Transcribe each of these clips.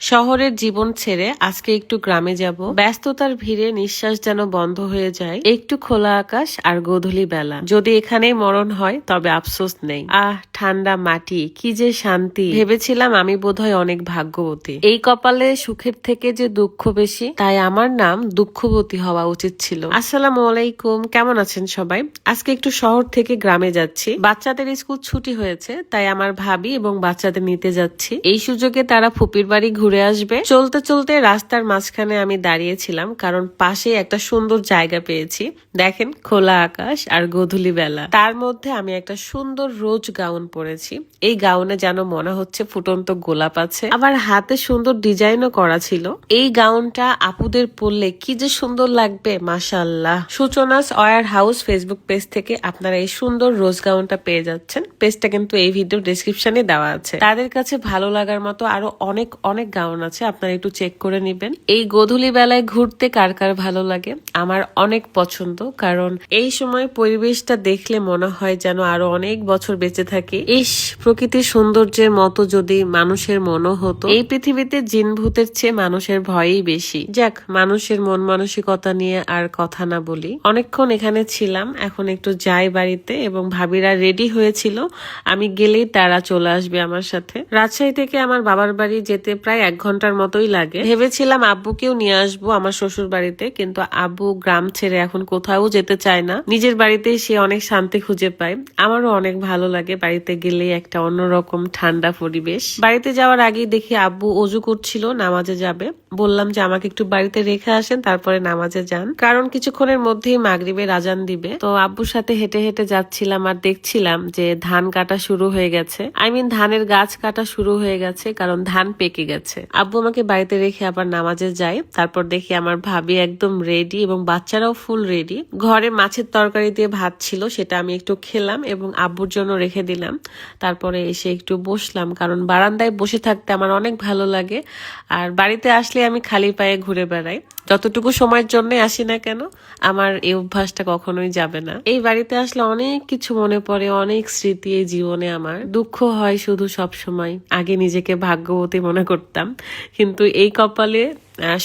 শহরের জীবন ছেড়ে আজকে একটু গ্রামে যাব। ব্যস্ততার ভিড়ে নিঃশ্বাস যেন বন্ধ হয়ে যায়। একটু খোলা আকাশ আর গোধূলি বেলা। যদি এখানেই মরণ হয় তবে আফসোস নেই। ঠান্ডা মাটি, কি যে শান্তি। ভেবেছিলাম আমি বোধহয় অনেক ভাগ্যবতী। এই কপালে সুখের থেকে যে দুঃখ বেশি, তাই আমার নাম দুঃখবতী হওয়া উচিত ছিল। আসসালামু আলাইকুম, কেমন আছেন সবাই? আজকে একটু শহর থেকে গ্রামে যাচ্ছি। বাচ্চাদের স্কুল ছুটি হয়েছে, তাই আমার ভাবি এবং বাচ্চাদের নিতে যাচ্ছি। এই সুযোগে তারা ফুপির বাড়ি ঘুরে আসবে। চলতে চলতে রাস্তার মাঝখানে আমি দাঁড়িয়েছিলাম, কারণ পাশে একটা সুন্দর জায়গা পেয়েছি। দেখেন, খোলা আকাশ আর গোধূলি বেলা, তার মধ্যে আমি একটা সুন্দর রোজ গাউন পরেছি। এই গাউনে যেন মনে হচ্ছে ফুটন্ত গোলাপ আছে, আবার হাতে সুন্দর ডিজাইনও করা ছিল। এই গাউনটা আপুদের পরলে কি যে সুন্দর লাগবে, মাশাআল্লাহ। সূচনাস ওয়্যার হাউস ফেসবুক পেজ থেকে আপনারা এই সুন্দর রোজ গাউনটা পেয়ে যাচ্ছেন। পেজটা কিন্তু এই ভিডিও ডেসক্রিপশনে দেওয়া আছে। তাদের কাছে ভালো লাগার মতো আরো অনেক অনেক গাউন আছে, আপনারা একটু চেক করে নেবেন। এই গোধূলি বেলায় ঘুরতে কার কার ভালো লাগে? আমার অনেক পছন্দ, কারণ এই সময় পরিবেশটা দেখলে মনে হয় যেন আরো অনেক বছর বেঁচে থাকি। প্রকৃতির সৌন্দর্যের মতো যদি মানুষের মনও হতো। এই পৃথিবীতে জিন ভূতের চেয়ে মানুষের ভয়ই বেশি। যাক, মানুষের মন মানসিকতা নিয়ে আর কথা না বলি। অনেকক্ষণ এখানে ছিলাম, এখন একটু যাই বাড়িতে, এবং ভাবিরা রেডি হয়েছিল, আমি গেলেই তারা চলে আসবে আমার সাথে। রাজশাহী থেকে আমার বাবার বাড়ি যেতে প্রায় 1 ঘন্টার মতোই লাগে। ভেবেছিলাম আব্বুকেও নিয়ে আসবো আমার শ্বশুর বাড়িতে, কিন্তু আব্বু গ্রাম ছেড়ে এখন কোথাও যেতে চায় না। নিজের বাড়িতেই সে অনেক শান্তি খুঁজে পায়। আমারও অনেক ভালো লাগে বাড়িতে গেলে, একটা অন্যরকম ঠান্ডা পরিবেশ। বাড়িতে যাওয়ার আগেই দেখি আব্বু অজু করছিল, নামাজে যাবে। বললাম যে আমাকে একটু বাড়িতে রেখে আসেন, তারপরে নামাজে যান, কারণ কিছুক্ষণের মধ্যেই মাগরিবের আজান দিবে। তো আব্বুর সাথে হেঁটে হেঁটে যাচ্ছিলাম আর দেখছিলাম যে ধান কাটা শুরু হয়ে গেছে। ধানের গাছ কাটা শুরু হয়ে গেছে, কারণ ধান পেকে গেছে। আব্বু আমাকে বাড়িতে রেখে আবার নামাজে যায়। তারপর দেখি আমার ভাবি একদম রেডি এবং বাচ্চারাও ফুল রেডি। ঘরে মাছের তরকারি দিয়ে ভাত ছিল, সেটা আমি একটু খেলাম এবং আব্বুর জন্য রেখে দিলাম। তারপরে এসে একটু বসলাম, কারণ বারান্দায় বসে থাকতে আমার অনেক ভালো লাগে। আর বাড়িতে আসলে আমি খালি পায়ে ঘুরে বেড়াই। যতটুকু সময়ের জন্য আসি না কেন, আমার এই অভ্যাসটা কখনোই যাবে না। এই বাড়িতে আসলে অনেক কিছু মনে পড়ে, অনেক স্মৃতি এই জীবনে। আমার দুঃখ হয় শুধু সব সময়। আগে নিজেকে ভাগ্যবতী মনে করতাম, কিন্তু এই কপালে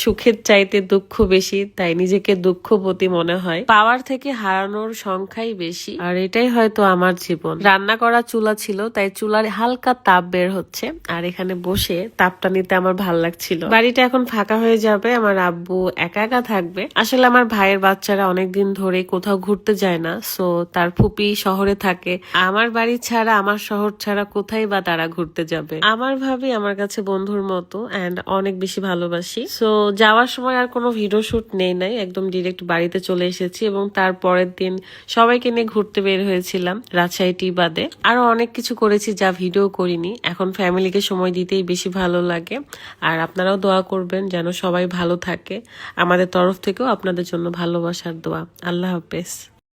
সুখের চাইতে দুঃখ বেশি, তাই নিজেকে দুঃখবতী মনে হয়। পাওয়ার থেকে হারানোর সংখ্যাই বেশি, আর এটাই হয়তো আমার জীবন। রান্না করা চুলা ছিল, তাই চুলার হালকা তাপ বের হচ্ছে, আর এখানে বসে তাপটা নিতে আমার ভাল লাগছিল। বাড়িটা এখন ফাঁকা হয়ে যাবে, আমার আব্বু একা একা থাকবে। আসলে আমার ভাইয়ের বাচ্চারা অনেকদিন ধরে কোথাও ঘুরতে যায় না, সো তার ফুপি শহরে থাকে। আমার বাড়ি ছাড়া, আমার শহর ছাড়া কোথায় বা তারা ঘুরতে যাবে? আমার ভাবি আমার কাছে বন্ধুর মতো, এন্ড অনেক বেশি ভালোবাসি। সো যাওয়ার সময় আর কোনো ভিডিও শুট নেই নাই, একদম ডিরেক্ট বাড়িতে চলে এসেছি, এবং তার পরের দিন সবাইকে নিয়ে ঘুরতে বের হয়েছিলাম রাজশাহী বাদে। আরো অনেক কিছু করেছি যা ভিডিও করিনি। এখন ফ্যামিলিকে সময় দিতেই বেশি ভালো লাগে। আর আপনারাও দোয়া করবেন যেন সবাই ভালো থাকে। আমাদের তরফ থেকেও আপনাদের জন্য ভালোবাসার দোয়া। আল্লাহ হাফেজ।